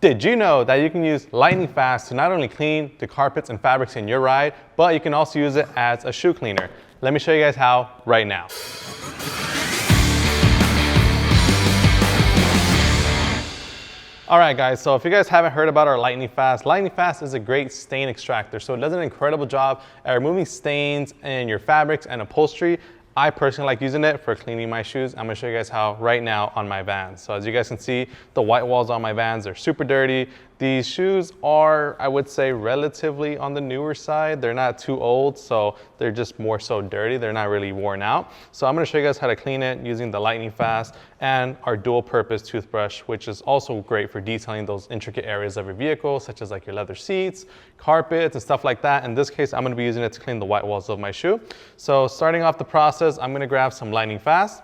Did you know that you can use lightning fast to not only clean the carpets and fabrics in your ride, but you can also use it as a shoe cleaner? Let me show you guys how right now. All right guys, so if you guys haven't heard about our Lightning Fast is a great stain extractor. So it does an incredible job at removing stains in your fabrics and upholstery. I personally like using it for cleaning my shoes. I'm gonna show you guys how right now on my Vans. So as you guys can see, the white walls on my Vans are super dirty. These shoes are, I would say, relatively on the newer side. They're not too old, so they're just more so dirty. They're not really worn out. So I'm gonna show you guys how to clean it using the Lightning Fast and our dual purpose toothbrush, which is also great for detailing those intricate areas of your vehicle, such as like your leather seats, carpets, and stuff like that. In this case, I'm gonna be using it to clean the white walls of my shoe. So starting off the process, I'm gonna grab some Lightning Fast.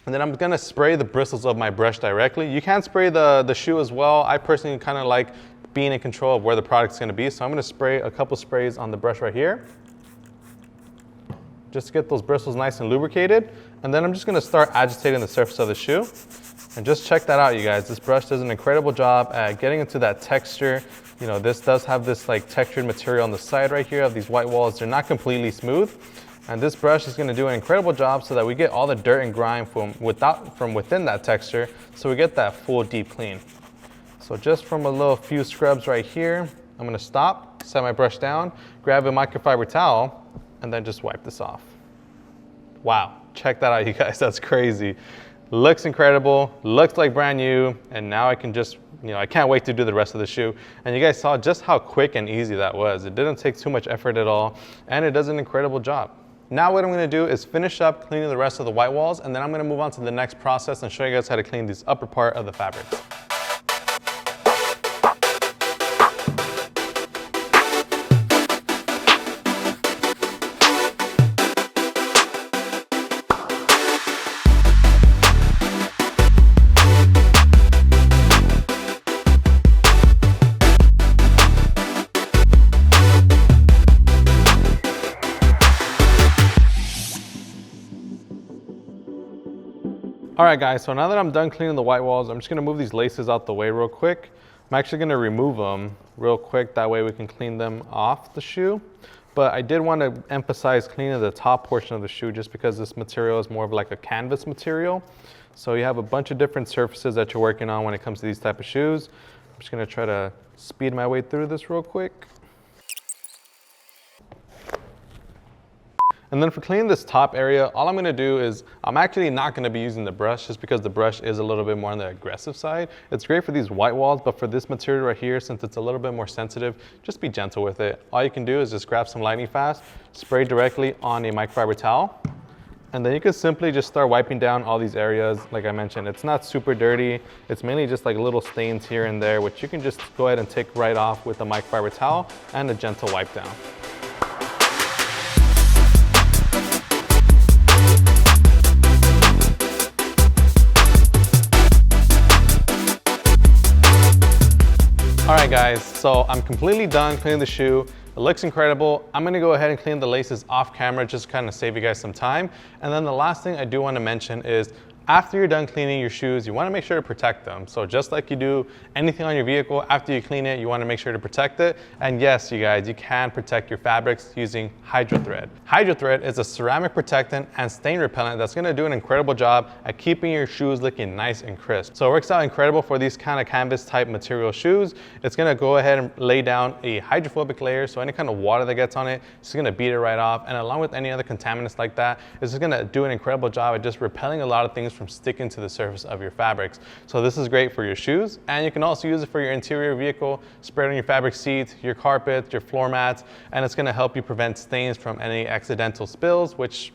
And then I'm gonna spray the bristles of my brush directly. You can spray the shoe as well. I personally kind of like being in control of where the product's gonna be. So I'm gonna spray a couple sprays on the brush right here, just to get those bristles nice and lubricated. And then I'm just gonna start agitating the surface of the shoe. And just check that out, you guys. This brush does an incredible job at getting into that texture. You know, this does have this like textured material on the side right here of these white walls. They're not completely smooth. And this brush is gonna do an incredible job so that we get all the dirt and grime from within that texture, so we get that full deep clean. So just from a little few scrubs right here, I'm gonna stop, set my brush down, grab a microfiber towel, and then just wipe this off. Wow, check that out, you guys, that's crazy. Looks incredible, looks like brand new, and now I can just, I can't wait to do the rest of the shoe. And you guys saw just how quick and easy that was. It didn't take too much effort at all, and it does an incredible job. Now what I'm gonna do is finish up cleaning the rest of the white walls, and then I'm gonna move on to the next process and show you guys how to clean this upper part of the fabric. All right guys, so now that I'm done cleaning the white walls, I'm just gonna move these laces out the way real quick. I'm actually gonna remove them real quick, that way we can clean them off the shoe. But I did want to emphasize cleaning the top portion of the shoe just because this material is more of like a canvas material. So you have a bunch of different surfaces that you're working on when it comes to these type of shoes. I'm just gonna try to speed my way through this real quick. And then for cleaning this top area, all I'm gonna do is, I'm actually not gonna be using the brush just because the brush is a little bit more on the aggressive side. It's great for these white walls, but for this material right here, since it's a little bit more sensitive, just be gentle with it. All you can do is just grab some Lightning Fast, spray directly on a microfiber towel, and then you can simply just start wiping down all these areas. Like I mentioned, it's not super dirty. It's mainly just like little stains here and there, which you can just go ahead and take right off with a microfiber towel and a gentle wipe down. All right guys, so I'm completely done cleaning the shoe. It looks incredible. I'm gonna go ahead and clean the laces off camera just to kind of save you guys some time. And then the last thing I do want to mention is after you're done cleaning your shoes, you want to make sure to protect them. So just like you do anything on your vehicle, after you clean it, you want to make sure to protect it. And yes, you guys, you can protect your fabrics using HydroThread. HydroThread is a ceramic protectant and stain repellent that's going to do an incredible job at keeping your shoes looking nice and crisp. So it works out incredible for these kind of canvas type material shoes. It's going to go ahead and lay down a hydrophobic layer, so any kind of water that gets on it, it's going to beat it right off. And along with any other contaminants like that, it's just going to do an incredible job at just repelling a lot of things from sticking to the surface of your fabrics. So this is great for your shoes, and you can also use it for your interior vehicle, spray it on your fabric seats, your carpets, your floor mats, and it's going to help you prevent stains from any accidental spills, which,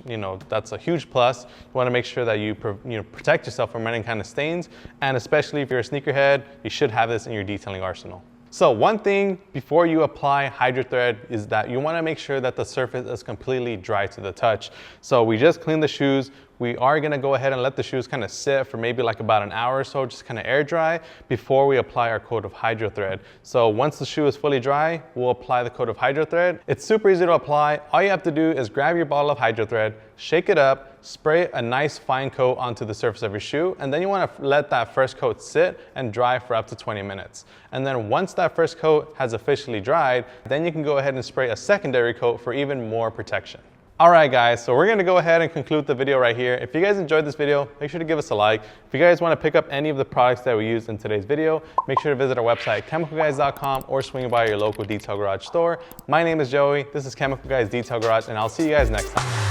that's a huge plus. You want to make sure that you protect yourself from any kind of stains, and especially if you're a sneakerhead, you should have this in your detailing arsenal. So one thing before you apply HydroThread is that you want to make sure that the surface is completely dry to the touch. So we just cleaned the shoes, we are gonna go ahead and let the shoes kind of sit for maybe like about an hour or so, just kind of air dry before we apply our coat of HydroThread. So once the shoe is fully dry, we'll apply the coat of HydroThread. It's super easy to apply. All you have to do is grab your bottle of HydroThread, shake it up, spray a nice fine coat onto the surface of your shoe, and then you want to let that first coat sit and dry for up to 20 minutes. And then once that first coat has officially dried, then you can go ahead and spray a secondary coat for even more protection. All right, guys, so we're gonna go ahead and conclude the video right here. If you guys enjoyed this video, make sure to give us a like. If you guys wanna pick up any of the products that we used in today's video, make sure to visit our website, chemicalguys.com, or swing by your local Detail Garage store. My name is Joey, this is Chemical Guys Detail Garage, and I'll see you guys next time.